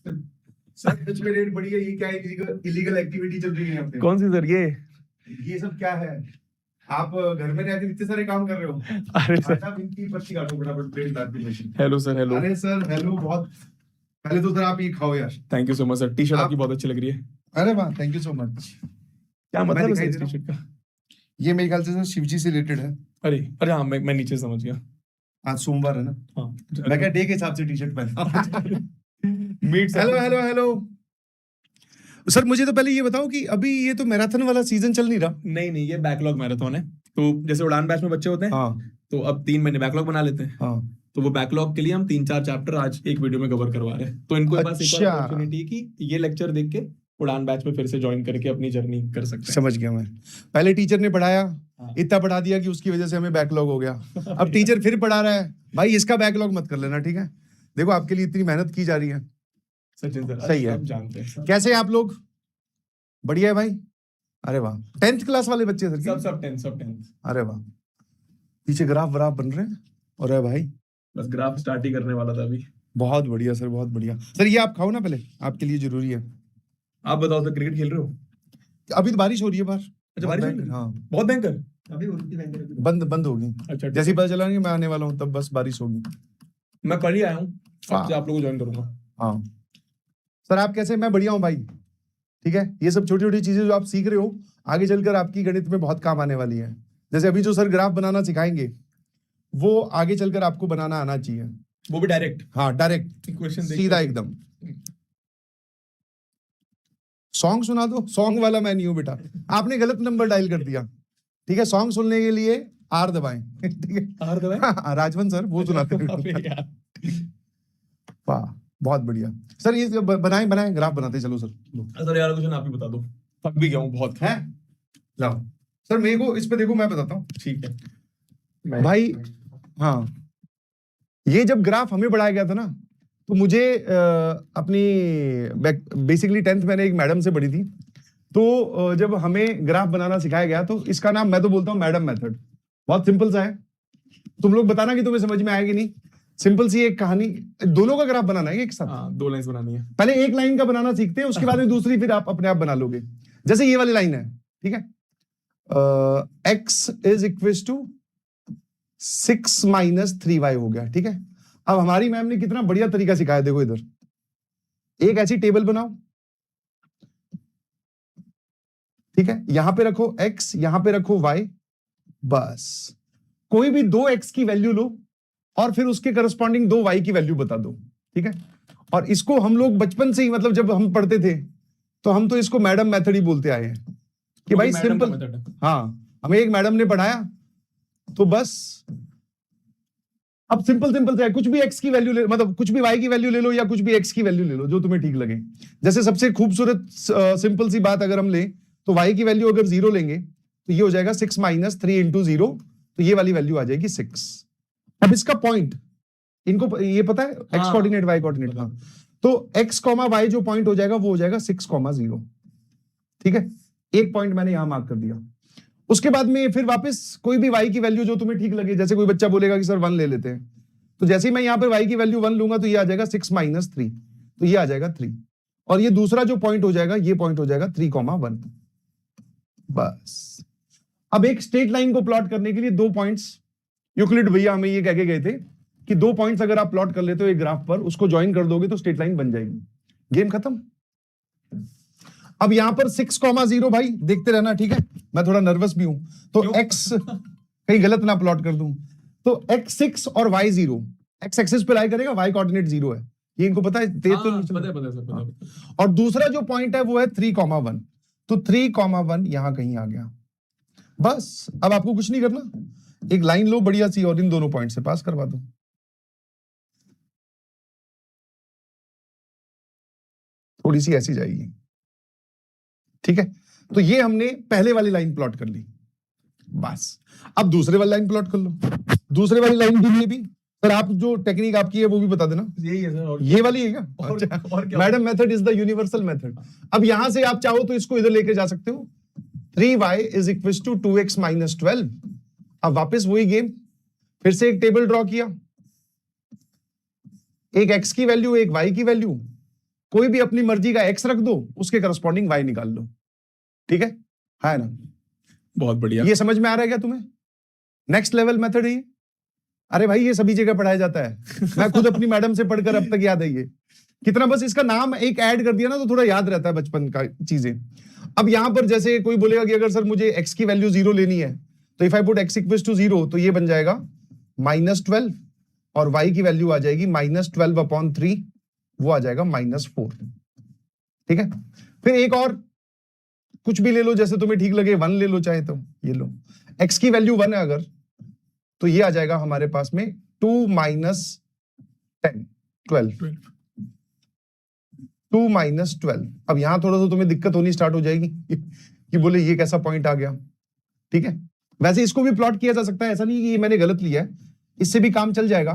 Sir touch में rate बढ़ी है, ये क्या इलीगल एक्टिविटी चल रही है यहाँ पे? कौन सी सर? ये सब क्या है? आप घर में रहते इतने सारे काम कर रहे हो। अरे सर, आप इनकी पर्ची काटो फटाफट, प्लेट लाट की मशीन। Hello sir. हेलो, अरे सर हेलो, बहुत पहले तो सर आप ये खाओ यार। Thank you so much sir. T shirt आप- आपकी बहुत अच्छी लग रही है। अरे वाह, थैंक यू सो मच। क्या मतलब है दिखाई सर इस दे रहा टी शर्ट का? ये मेरे ख्याल से सर शिव जी से रिलेटेड है। अरे अरे हाँ, मैं नीचे समझ गया। आज सोमवार है ना, हाँ, मैं क्या डे के हिसाब से टी शर्ट पहना। Meet hello hello hello sir, मुझे तो पहले ये बताओ कि अभी ये तो मैराथन वाला सीजन चल नहीं रहा। नहीं नहीं, ये बैकलॉग मैराथन है। तो जैसे उड़ान बैच में बच्चे होते हैं, हाँ तो अब 3 महीने बैकलॉग बना लेते हैं। हाँ। तो वो बैकलॉग के लिए हम 3-4 चैप्टर आज एक वीडियो में कवर करवा रहे हैं। तो इनको पास एक और अच्छा। अपॉर्चुनिटी है कि ये लेक्चर देख के उड़ान बैच में फिर से ज्वाइन करके अपनी जर्नी कर सकते हैं। समझ गया मैं। पहले टीचर ने पढ़ाया, हाँ। इतना पढ़ा दिया कि उसकी वजह से हमें बैकलॉग हो गया। अब टीचर फिर पढ़ा रहा है, भाई इसका बैकलॉग मत कर लेना, ठीक है? देखो आपके लिए इतनी मेहनत की जा रही है। सचिन सर सही है। आप जानते हैं सब। कैसे हैं आप लोग? बढ़िया है भाई। अरे वाह, 10th क्लास वाले बच्चे सर सब की? सब 10। अरे वाह, पीछे ग्राफ व्राफ बन रहे हैं। अरे भाई बस ग्राफ स्टार्ट ही करने वाला था अभी। बहुत बढ़िया सर, बहुत बढ़िया सर। ये आप खाओ ना पहले, आपके लिए जरूरी है। आप बताओ सर, क्रिकेट खेल रहे हो? अभी तो बारिश हो रही है बाहर। अच्छा, बारिश हो रही है? हाँ, बहुत भयंकर। अभी उल्टी भयंकर बंद होगी। अच्छा, जैसे ही पता चला कि मैं आने वाला हूँ तब बस बारिश होगी। मैं कल ही आया हूँ, हाँ। आपसे आप लोगों को ज्वाइन करूंगा। हाँ सर, आप कैसे? मैं बढ़िया हूँ भाई। ठीक है, ये सब छोटी छोटी चीजें जो आप सीख रहे हो आगे चलकर आपकी गणित में बहुत काम आने वाली है। जैसे अभी जो सर ग्राफ बनाना सिखाएंगे वो आगे चलकर आपको बनाना आना चाहिए। वो भी डायरेक्ट हाँ, डायरेक्ट इक्वेशन सीधा एकदम। सॉन्ग सुना दो। सॉन्ग वाला मैं नहीं हूं बेटा, आपने गलत नंबर डायल कर दिया। ठीक है, सॉन्ग सुनने के लिए आर दबाएं। ठीक है, आर दबाएं? हाँ, राजवन सर वो सुनाते अबे हैं। यार। वाह, बहुत बढ़िया सर। ये बनाएं ग्राफ बनाते चलो सर। लो। सर यार क्वेश्चन आप ही बता दो, थक भी गया हूँ बहुत। है, लाओ सर मेरे को इस पे देखो, मैं बताता हूँ ठीक है भाई। हाँ, ये जब ग्राफ हमें पढ़ाया गया था ना, तो मुझे अपनी बेसिकली 10th मैंने एक मैडम से पढ़ी थी। तो जब हमें ग्राफ बनाना सिखाया गया तो इसका नाम मैं तो बोलता हूँ मैडम मेथड। बहुत सिंपल सा है, तुम लोग बताना कि तुम्हें समझ में आएगी नहीं। सिंपल सी एक कहानी, दोनों का ग्राफ बनाना है एक साथ। हाँ, 2 लाइंस बनानी है। पहले एक लाइन का बनाना सीखते हैं, उसके बाद में दूसरी फिर आप अपने आप बना लोगे। जैसे ये वाली लाइन है, ठीक है, x is equal to 6 - 3y हो गया। ठीक है, अब हमारी मैम ने कितना बढ़िया तरीका सिखाया, देखो इधर एक ऐसी टेबल बनाओ। ठीक है, यहां पे रखो x, यहां पे रखो y, बस कोई भी 2 x की वैल्यू लो और फिर उसके करस्पॉन्डिंग 2 y की वैल्यू बता दो। ठीक है, और इसको हम लोग बचपन से ही, मतलब जब हम पढ़ते थे तो हम तो इसको मैडम मेथड ही बोलते आए हैं कि भाई सिंपल। हाँ, हमें एक मैडम ने पढ़ाया तो बस अब सिंपल से है, कुछ भी x की वैल्यू ले, मतलब कुछ भी y की वैल्यू ले लो या कुछ भी x की वैल्यू ले लो जो तुम्हें ठीक लगे। जैसे सबसे खूबसूरत सिंपल सी बात अगर हम लें तो y की वैल्यू अगर 0 लेंगे तो ये हो जाएगा 6 - 3 × 0, तो ये वाली वैल्यू आ जाएगी 6। अब इसका पॉइंट इनको ये पता है, x कोऑर्डिनेट y कोऑर्डिनेट। हाँ, तो x, y जो पॉइंट हो जाएगा वो हो जाएगा 6, 0। ठीक है, एक पॉइंट मैंने यहां मार्क कर दिया। उसके बाद में फिर वापस कोई भी y की वैल्यू जो तुम्हें ठीक लगे, जैसे कोई बच्चा बोलेगा कि सर 1 ले लेते हैं, तो जैसे ही मैं यहां पर y की वैल्यू 1 लूंगा तो ये आ जाएगा 6 - 3, तो ये आ जाएगा 3। और ये दूसरा जो पॉइंट हो जाएगा, ये पॉइंट हो जाएगा 3, 1। बस अब एक स्ट्रेट लाइन को प्लॉट करने के लिए 2 पॉइंट्स, यूक्लिड भैया हमें ये कह के गए थे कि 2 पॉइंट्स अगर आप प्लॉट कर लेते हो एक ग्राफ पर, उसको ज्वाइन कर दोगे तो स्ट्रेट लाइन बन जाएगी। गेम खत्म। अब यहां पर 6, 0 भाई देखते रहना, ठीक है, मैं थोड़ा नर्वस भी हूं तो x कहीं गलत ना प्लॉट कर दूं। तो x 6 और y 0, x एक्सिस पे लाई करेगा, y कोऑर्डिनेट 0 है, ये इनको पता है। तेज तो नहीं पता है सर। और दूसरा जो पॉइंट है वो है 3, 1, तो 3, 1 यहां कहीं आ गया। बस अब आपको कुछ नहीं करना, एक लाइन लो बढ़िया सी और इन दोनों पॉइंट से पास करवा दो। थोड़ी सी ऐसी जाएगी। ठीक है, तो ये हमने पहले वाली लाइन प्लॉट कर ली। बस अब दूसरे वाली लाइन प्लॉट कर लो। दूसरे वाली लाइन के लिए भी सर आप जो टेक्निक आपकी है वो भी बता देना। यही है सर। ये वाली है क्या? और क्या? Madam method is the universal method. अब यहां से आप चाहो तो इसको इधर लेके जा सकते हो। 3y is equal to 2x - 12। अब वापस वही गेम, फिर से एक टेबल ड्रॉ किया, एक x की वैल्यू एक y की वैल्यू, कोई भी अपनी मर्जी का x रख दो, उसके करस्पॉन्डिंग y निकाल लो। ठीक है ना? बहुत बढ़िया। ये समझ में आ रहा है क्या तुम्हें? नेक्स्ट लेवल मेथड है ये। अरे भाई ये सभी जगह पढ़ाया जाता है। मैं खुद अपनी मैडम से पढ़कर अब तक याद है ये। कितना बस इसका नाम एक ऐड कर दिया ना तो थोड़ा याद रहता है बचपन का चीजें। अब यहां पर जैसे कोई बोलेगा कि अगर सर मुझे x की वैल्यू 0 लेनी है, तो if I put x equals to 0, तो ये बन जाएगा -12 और y की वैल्यू आ जाएगी -12/3, वो आ जाएगा -4। ठीक है? फिर एक और कुछ भी ले लो जैसे तुम्हें ठीक लगे, 1 ले लो चाहे तो ये लो। x की वैल्यू 1 है अगर, तो ये आ जाएगा हमारे पास में 2 - 10 12 2 - 12। अब यहां थोड़ा सा तुम्हें दिक्कत होनी स्टार्ट हो जाएगी कि बोले ये कैसा पॉइंट आ गया। ठीक है? वैसे इसको भी प्लॉट किया जा सकता है, ऐसा नहीं कि ये मैंने गलत लिया है, इससे भी काम चल जाएगा।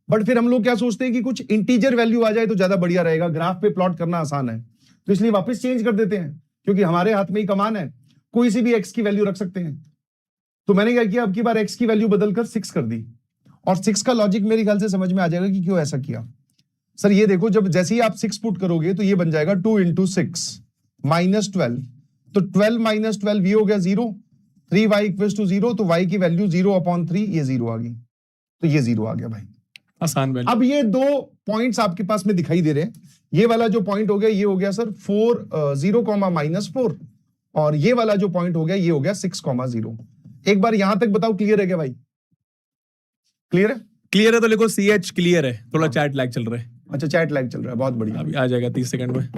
बट फिर हम लोग क्या सोचते हैं कि कुछ इंटीजर वैल्यू आ जाए तो ज्यादा बढ़िया रहेगा, ग्राफ पे प्लॉट करना आसान है, तो इसलिए वापस चेंज कर देते हैं, क्योंकि हमारे हाथ में ही कमान है, कोई सी भी x की वैल्यू रख सकते हैं। तो मैंने क्या किया, अब की बार x की वैल्यू बदलकर 6 कर दी, और 6 का लॉजिक मेरे ख्याल से समझ में आ जाएगा कि क्यों ऐसा किया। सर ये देखो, जब जैसे ही आप 6 पुट करोगे तो ये बन जाएगा 2 × 6 -12, तो 12 - 12 ये हो गया 0, 3y = 0, तो y की वैल्यू 0/3, ये 0 आ गई, तो ये 0 आ गया भाई। आसान वैल्यू। अब ये दो पॉइंट्स आपके पास में दिखाई दे रहे हैं। ये वाला जो पॉइंट हो गया ये हो गया सर 0, और ये वाला जो पॉइंट हो गया ये हो गया 6, 0। एक बार यहां तक बताओ, क्लियर है क्या भाई? क्लियर है? क्लियर है तो लिखो CH क्लियर है, थोड़ा चैट लैग चल रहा है। अच्छा, चैट लैग चल रहा है, बहुत बढ़िया, अभी आ जाएगा 30 सेकंड में।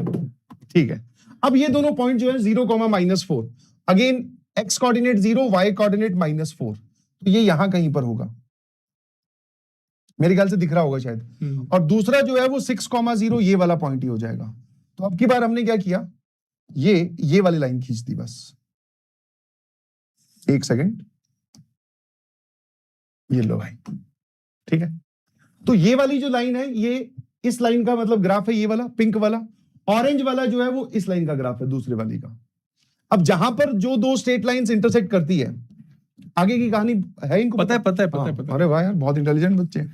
ठीक है। अब ये दोनों पॉइंट जो है 0, -4, again x coordinate 0, y coordinate -4, तो ये यहां कहीं पर होगा, मेरे ख्याल से दिख रहा होगा शायद। और दूसरा जो है वो 6, 0, ये वाला पॉइंट ही हो जाएगा। तो अब की बार हमने क्या किया, ये वाली लाइन खींच दी बस। एक सेकंड, ये लो भाई। ठीक है? तो ये वाली जो लाइन है, ये इस लाइन का मतलब ग्राफ है, ये वाला पिंक वाला। ऑरेंज वाला जो है वो इस लाइन का ग्राफ है, दूसरे वाली का। अब जहां पर जो दो स्ट्रेट लाइंस इंटरसेक्ट करती है, आगे की कहानी है इनको पता है। हाँ, अरे भाई यार बहुत इंटेलिजेंट बच्चे।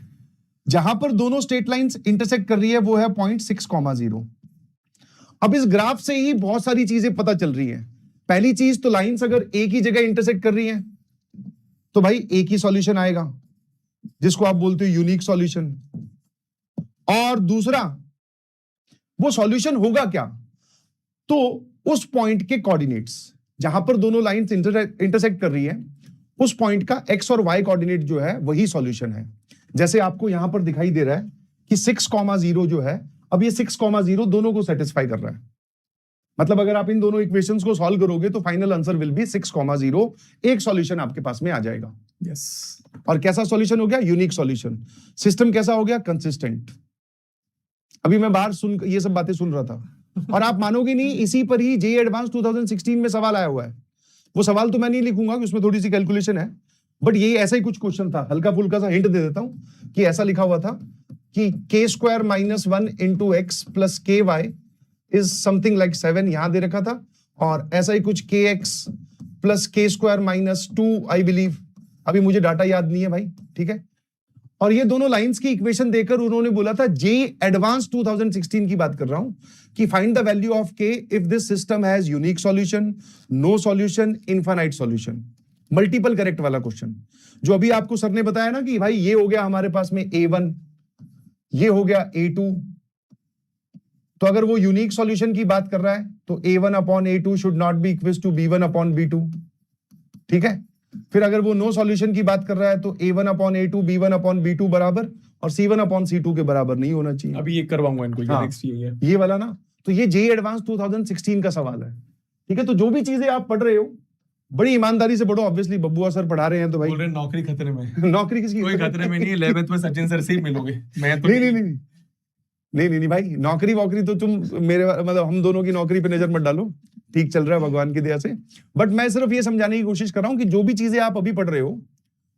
जहां पर दोनों स्ट्रेट लाइंस इंटरसेक्ट कर रही है वो है पॉइंट 6, 0। अब इस ग्राफ से ही बहुत सारी चीजें पता चल रही है। पहली चीज तो लाइंस अगर एक ही जगह इंटरसेक्ट कर रही हैं तो भाई एक ही सॉल्यूशन आएगा, जिसको आप बोलते हो यूनिक सॉल्यूशन। और दूसरा, वो सॉल्यूशन होगा क्या, तो उस पॉइंट के कोऑर्डिनेट्स जहां पर दोनों लाइंस इंटरसेक्ट कर रही है, उस पॉइंट का x और y कोऑर्डिनेट जो है वही सॉल्यूशन है। जैसे आपको यहां पर दिखाई दे रहा है कि 6, 0 जो है, अब ये 6, 0 दोनों को सेटिस्फाई कर रहा है। मतलब अगर आप इन दोनों इक्वेशंस को सॉल्व करोगे तो फाइनल आंसर विल बी 6, 0। एक सॉल्यूशन आपके पास में आ जाएगा। यस। और कैसा सॉल्यूशन हो गया? Unique solution. सिस्टम कैसा हो गया? कंसिस्टेंट। अभी मैं बाहर ये सब बातें सुन रहा था और आप मानोगे नहीं, इसी पर ही जेईई एडवांस 2016 में सवाल आया हुआ है। वो सवाल तो मैं नहीं लिखूंगा कि उसमें थोड़ी सी कैलकुलेशन है, बट ये ऐसा ही कुछ क्वेश्चन था। हल्का फुल्का सा हिंट दे देता हूं कि ऐसा लिखा हुआ था कि k² - 1 × x + ky is something like 7, यहां दे रखा था। और ऐसा ही कुछ kx + k² - 2 आई बिलीव, अभी मुझे डाटा याद नहीं है भाई। ठीक है? और ये दोनों लाइंस की इक्वेशन देकर उन्होंने बोला था, जेईई एडवांस 2016 की बात कर रहा हूं, कि find the value of k if this system has unique solution, no solution, infinite solution. Multiple correct वाला क्वेश्चन जो अभी आपको सर ने बताया ना कि भाई ये हो गया हमारे पास में A1, ये हो गया A2। तो अगर वो यूनिक सॉल्यूशन की बात कर रहा है तो A1/A2 should not be equal to B1/B2। ठीक है? फिर अगर वो नो सॉल्यूशन की बात कर रहा है तो A1/A2 B1/B2 बराबर, और C1/C2 के बराबर नहीं होना चाहिए। अभी ये करवाऊंगा इनको, हाँ, नेक्स्ट ये ये वाला ना। तो ये जेईई एडवांस 2016 का सवाल है। ठीक है? तो जो भी चीजें आप पढ़ रहे हो बड़ी ईमानदारी से पढ़ो। ऑब्वियसली बब्बुआ सर पढ़ा रहे हैं तो भाई बोल रहे हैं नौकरी खतरे में। नौकरी किसकी? कोई खतरे में नहीं है, 11th में सचिन सर से ही मिलोगे। मैं तो नहीं भाई, नौकरी वोकरी तो तुम मेरे मतलब हम दोनों की नौकरी पे नजर मत डालो। ठीक चल रहा है भगवान की दया से। बट मैं सिर्फ ये समझाने की कोशिश कर रहा हूं कि जो भी चीजें आप अभी पढ़ रहे हो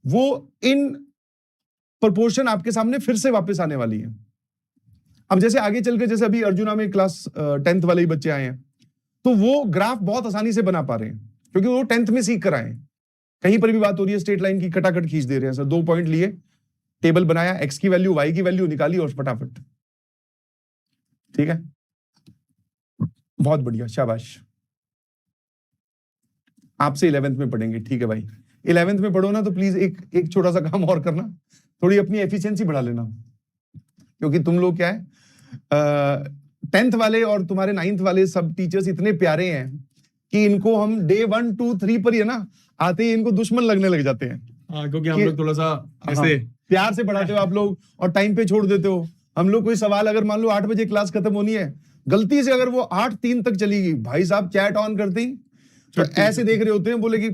वो इन प्रोपोर्शन आपके सामने फिर से वापस आने वाली है। अब जैसे आगे चलकर, जैसे अभी अर्जुना में क्लास 10th वाले ही बच्चे आए हैं, तो वो ग्राफ बहुत आसानी से बना पा रहे हैं क्योंकि वो 10th में सीख कर आए हैं। कहीं पर भी बात हो रही है स्ट्रेट लाइन की, कटाकट खींच दे रहे हैं सर। 2 पॉइंट लिए, टेबल बनाया, x की वैल्यू y की वैल्यू निकाली और फटाफट। ठीक है? बहुत बढ़िया, शाबाश। आपसे 11th में पढ़ेंगे, ठीक है भाई। 11th में पढ़ो ना तो प्लीज एक छोटा सा काम और करना, थोड़ी अपनी एफिशिएंसी बढ़ा लेना, क्योंकि तुम लोग क्या है 10th वाले और तुम्हारे 9th वाले सब टीचर्स इतने प्यारे हैं कि इनको हम डे 1 2 3 पर ही है ना आते ही इनको दुश्मन लगने लग जाते हैं। हाँ, क्योंकि हम लोग थोड़ा सा ऐसे प्यार से पढ़ाते हो आप लोग और टाइम पे छोड़ देते हो। हम लोग कोई सवाल अगर मान लो 8 बजे क्लास खत्म होनी है, गलती से अगर वो 8:03 तक चली गई, भाई साहब चैट ऑन करते ही तो ऐसे देख रहे होते हैं, बोले कि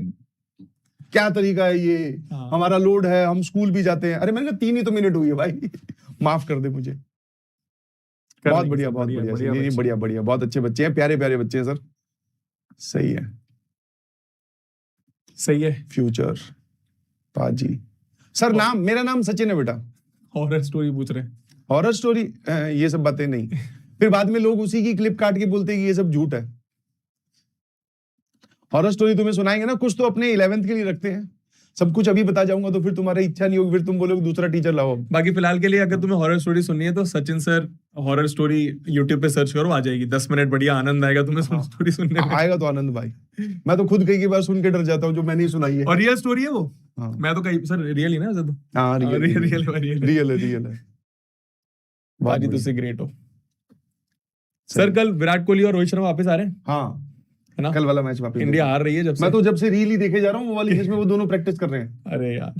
क्या तरीका है ये, हमारा लोड है, हम स्कूल भी जाते हैं। अरे मैंने कहा 3 ही तो मिनट हुई है भाई, माफ कर दे मुझे। बहुत बढ़िया, बहुत बढ़िया, नहीं बढ़िया बढ़िया, बहुत अच्छे बच्चे हैं, प्यारे प्यारे बच्चे हैं सर, सही है, सही है। फ्यूचर पाजी सर। नाम, मेरा नाम सचिन है बेटा। हॉरर स्टोरी पूछ रहे हैं। हॉरर स्टोरी ये सब बातें नहीं, फिर बाद में लोग उसी की क्लिप काट के बोलते हैं कि ये सब झूठ है। हॉरर स्टोरी तुम्हें सुनाएंगे ना, कुछ तो अपने 11th के लिए रखते हैं, सब कुछ अभी बता जाऊंगा तो फिर तुम्हारी इच्छा नहीं होगी, फिर तुम बोलोगे दूसरा टीचर लाओ। बाकी फिलहाल के लिए अगर तुम्हें हॉरर स्टोरी सुननी है तो Sachin sir horror story YouTube पे सर्च करो, आ जाएगी। 10 मिनट बढ़िया आनंद आएगा तुम्हें स्टोरी सुनने में। आएगा तो आनंद भाई, मैं तो खुद कई बार सुन के डर जाता हूँ जो मैंने सुनाई है। और रियल स्टोरी है वो। हाँ। मैं तो कई सर रियल ही ना जब। हाँ रियल है। बाजी तो से ग्रेट हो सर। कल विराट कोहली और रोहित शर्मा वापस आ रहे हैं। हाँ है ना, कल वाला मैच वापस। इंडिया हार रही है जब से। मैं तो जब से रील ही देखे जा रहा हूँ वो वाली, जिसमें वो दोनों प्रैक्टिस कर रहे हैं। अरे यार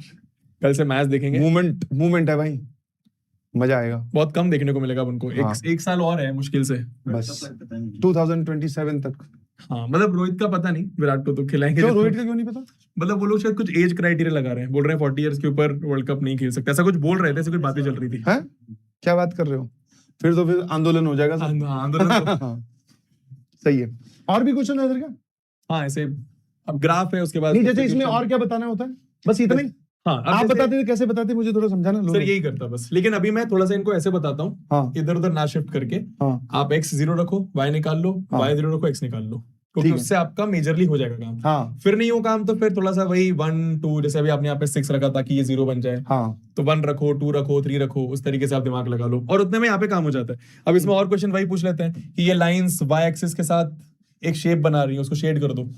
कल से मैच देखेंगे। मूवमेंट है भाई, मजा आएगा। बहुत कम देखने को मिलेगा उनको। हाँ। एक साल और है मुश्किल से, बस 2027 तक। हाँ मतलब रोहित का पता नहीं, विराट को तो खिलाएंगे। क्यों रोहित का क्यों नहीं पता? मतलब वो लोग शायद कुछ एज क्राइटेरिया लगा रहे हैं, बोल रहे हैं 40 इयर्स के ऊपर वर्ल्ड कप नहीं खेल सकते, ऐसा कुछ बोल रहे थे, ऐसी कुछ बातें चल रही थी। हैं? क्या बात कर रहे हो? फिर तो फिर आंदोलन हो जाएगा सर। आंदोलन तो सही है। और भी क्वेश्चन है इधर का? हाँ ऐसे अब ग्राफ है, उसके बाद नहीं जैसे इसमें और क्या बताना होता है? बस इतना ही? हाँ आप बताते थे, कैसे बताते मुझे थोड़ा समझाना। सर यही करता बस, लेकिन अभी मैं थोड़ा सा इनको ऐसे बताता हूँ। हाँ। इधर उधर ना शिफ्ट करके। हाँ। आप x 0 रखो, y निकाल लो, हाँ। y 0 रखो, x निकाल लो, क्योंकि उससे आपका मेजरली हो जाएगा काम। हाँ। फिर नहीं हो काम तो फिर थोड़ा सा वही 1 2, जैसे अभी आपने यहाँ पे 6 रखा ताकि ये 0 बन जाए। हाँ। तो 1 रखो, 2 रखो, 3 रखो, उस तरीके से आप दिमाग लगा लो और उतने में यहाँ पे काम हो जाता है। अब इसमें और क्वेश्चन वही पूछ लेते हैं कि ये लाइंस y एक्सिस के साथ एक शेप बना रही है, उसको शेड कर दो।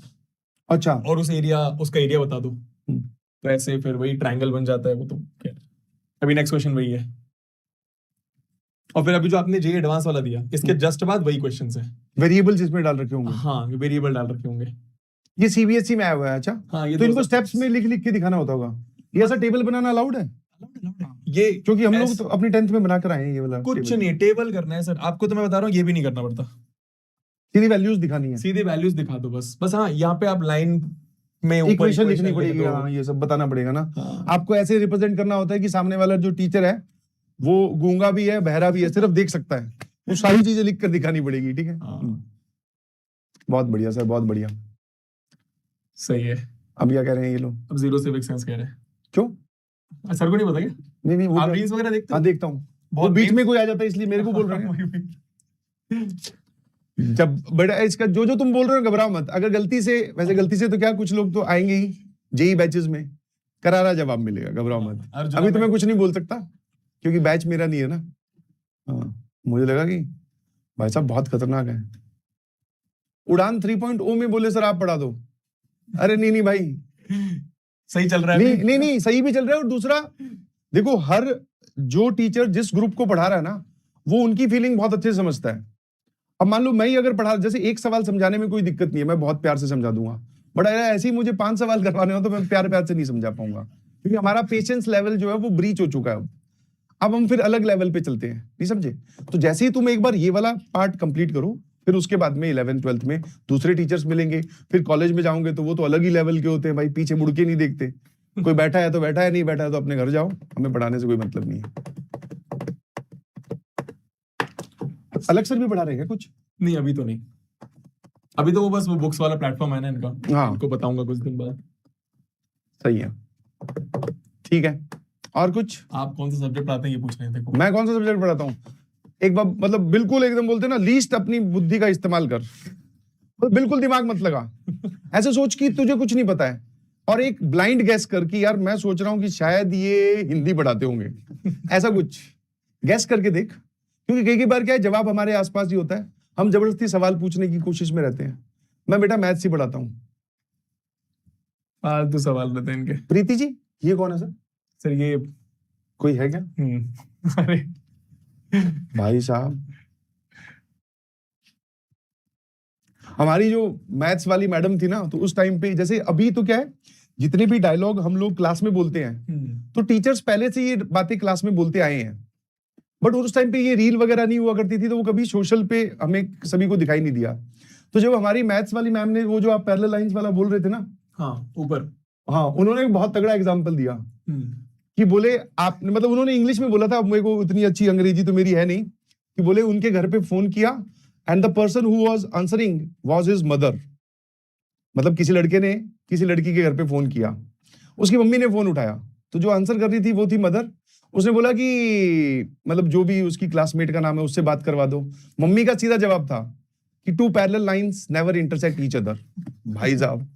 अच्छा। और उसका एरिया बता दो। तो ऐसे फिर वही ट्रायंगल बन जाता है वो। तो क्या अभी नेक्स्ट क्वेश्चन वही है, और फिर अभी जो आपने जे एडवांस वाला दिया इसके जस्ट बाद वही क्वेश्चंस है। वेरिएबल्स इसमें डाल रखे होंगे। हाँ वेरिएबल डाल रखे होंगे। ये सीबीएसई में आया हुआ है। अच्छा हाँ, ये तो इनको स्टेप्स में लिख के दिखाना होता होगा। ये ऐसा टेबल बनाना अलाउड है? ये क्योंकि हम लोग तो अपनी 10th में बना कर आए हैं ये वाला। कुछ नहीं टेबल करना है सर आपको, तो मैं बता रहा हूँ ये भी नहीं करना पड़ता, सीधी वैल्यूज दिखानी है। सीधे वैल्यूज दिखा दो बस। हाँ यहाँ पे आप लाइन में ऊपर इक्वेशन लिखनी पड़ेगी। हाँ ये सब बताना पड़ेगा ना। हाँ। आपको ऐसे रिप्रेजेंट करना होता है कि सामने वाला जो टीचर है वो गूंगा भी है, बहरा भी है, सिर्फ देख सकता है, वो सारी चीजें लिख कर दिखानी पड़ेगी। ठीक है। बहुत बढ़िया सर, बहुत बढ़िया, सही है। अब क्या कह रहे हैं ये लोग? अब 0 से सेंस कह रहे हैं। क्यों? सर को नहीं पता क्या? नहीं वो आप रील्स वगैरह देखते हो? हाँ देखता हूँ, बहुत बीच में कोई आ जाता है इसलिए मेरे को बोल रहे हैं। जब बड़ा इसका जो तुम बोल रहे हो घबराओ मत। अगर गलती से, वैसे गलती से तो क्या, कुछ लोग तो आएंगे ही जेई बैचेस में, करारा जवाब मिलेगा, घबराओ मत। अभी तो मैं कुछ नहीं बोल सकता क्योंकि बैच मेरा नहीं है ना। हाँ मुझे लगा कि भाई साहब बहुत खतरनाक है। उड़ान 3.0 में बोले सर आप पढ़ा दो। अरे नहीं भाई सही चल रहा है। नहीं सही भी चल रहा है। और दूसरा देखो, हर जो टीचर जिस ग्रुप को पढ़ा रहा है ना वो उनकी फीलिंग बहुत अच्छे से समझता है। अब मान लो मैं ही अगर पढ़ा, जैसे एक सवाल समझाने में कोई दिक्कत नहीं है, मैं बहुत प्यार से समझा दूंगा, बट अगर ऐसे ही मुझे 5 सवाल करवाने हो तो मैं प्यार से नहीं समझा पाऊंगा, क्योंकि हमारा पेशेंस लेवल जो है वो ब्रीच हो चुका है। अब हम फिर अलग लेवल पे चलते हैं, नहीं समझे? तो जैसे ही तुम एक बार ये वाला पार्ट कंप्लीट करो, फिर उसके बाद में 11th 12th में दूसरे टीचर्स मिलेंगे, फिर कॉलेज में जाओगे तो वो तो अलग ही लेवल के होते हैं भाई, पीछे मुड़ के नहीं देखते। कोई बैठा है तो बैठा है, नहीं बैठा है तो अपने घर जाओ, हमें पढ़ाने से कोई मतलब नहीं है। अलग सर भी पढ़ा रहे हैं कुछ? नहीं अभी तो नहीं, अभी तो वो बस वो बुक्स वाला प्लेटफॉर्म है ना इनका। हाँ इनको बताऊंगा कुछ दिन बाद। सही है, ठीक है। और कुछ? आप कौन सा सब्जेक्ट पढ़ाते हैं ये पूछ रहे थे? मैं कौन सा सब्जेक्ट पढ़ाता हूँ? एक बार मतलब बिल्कुल एकदम बोलते ना, लीस्ट अपनी बुद्धि का इस्तेमाल कर, तो बिल्कुल दिमाग मत लगा। ऐसे सोच कि तुझे कुछ नहीं पता है, और एक ब्लाइंड गैस कर कि यार मैं सोच रहा हूँ कि शायद ये हिंदी पढ़ाते होंगे, ऐसा कुछ गैस करके देख। क्योंकि कई बार क्या है, जवाब हमारे आसपास ही होता है, हम जबरदस्ती सवाल पूछने की कोशिश में रहते हैं। मैं बेटा मैथ्स ही पढ़ाता हूँ। फालतू सवाल रहते हैं इनके। प्रीति जी, ये कौन है सर? सर ये कोई है क्या? अरे भाई साहब, हमारी जो मैथ्स वाली मैडम थी ना, तो उस टाइम पे, जैसे अभी तो क्या है, जितने भी डायलॉग हम लोग क्लास में बोलते हैं तो टीचर्स पहले से ये बातें क्लास में बोलते आए हैं, बट उस टाइम पे ये रील वगैरह नहीं हुआ करती थी, तो वो कभी सोशल पे हमें सभी को दिखाई नहीं दिया। तो जब हमारी मैथ्स वाली मैम ने वो जो आप पैरेलल लाइंस वाला बोल रहे थे ना, हाँ ऊपर, हाँ, उन्होंने एक बहुत तगड़ा एग्जांपल दिया कि बोले आपने, मतलब उन्होंने इंग्लिश में बोला था, अब मेरे को उतनी अच्छी अंग्रेजी तो मेरी है नहीं, कि बोले उनके घर पे फोन किया and the person who was answering was his mother. मतलब किसी लड़के ने किसी लड़की के घर पे फोन किया, उसकी मम्मी ने फोन उठाया, तो जो आंसर कर रही थी वो थी मदर। उसने बोला कि मतलब जो भी उसकी क्लासमेट का नाम है उससे बात करवा दो। मम्मी का सीधा जवाब था कि two parallel lines never intersect each other. भाई साहब,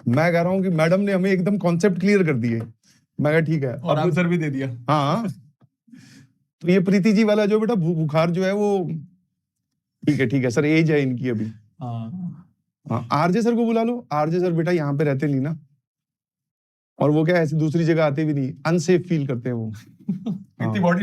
मैं कह रहा हूँ कि मैडम ने हमें एकदम कॉन्सेप्ट क्लियर कर दिए। मैं कहा ठीक है, और आंसर भी दे दिया। हाँ, तो ये प्रीति जी वाला जो बेटा बुखार जो है वो ठीक है सर, एज है इनकी अभी। हाँ, आरजे सर को बुला लो। आरजे सर बेटा यहाँ पे रहते नहीं ना, और वो क्या ऐसी दूसरी जगह आते भी नहीं, अनसेफ फील करते हैं वो। इतनी बॉडी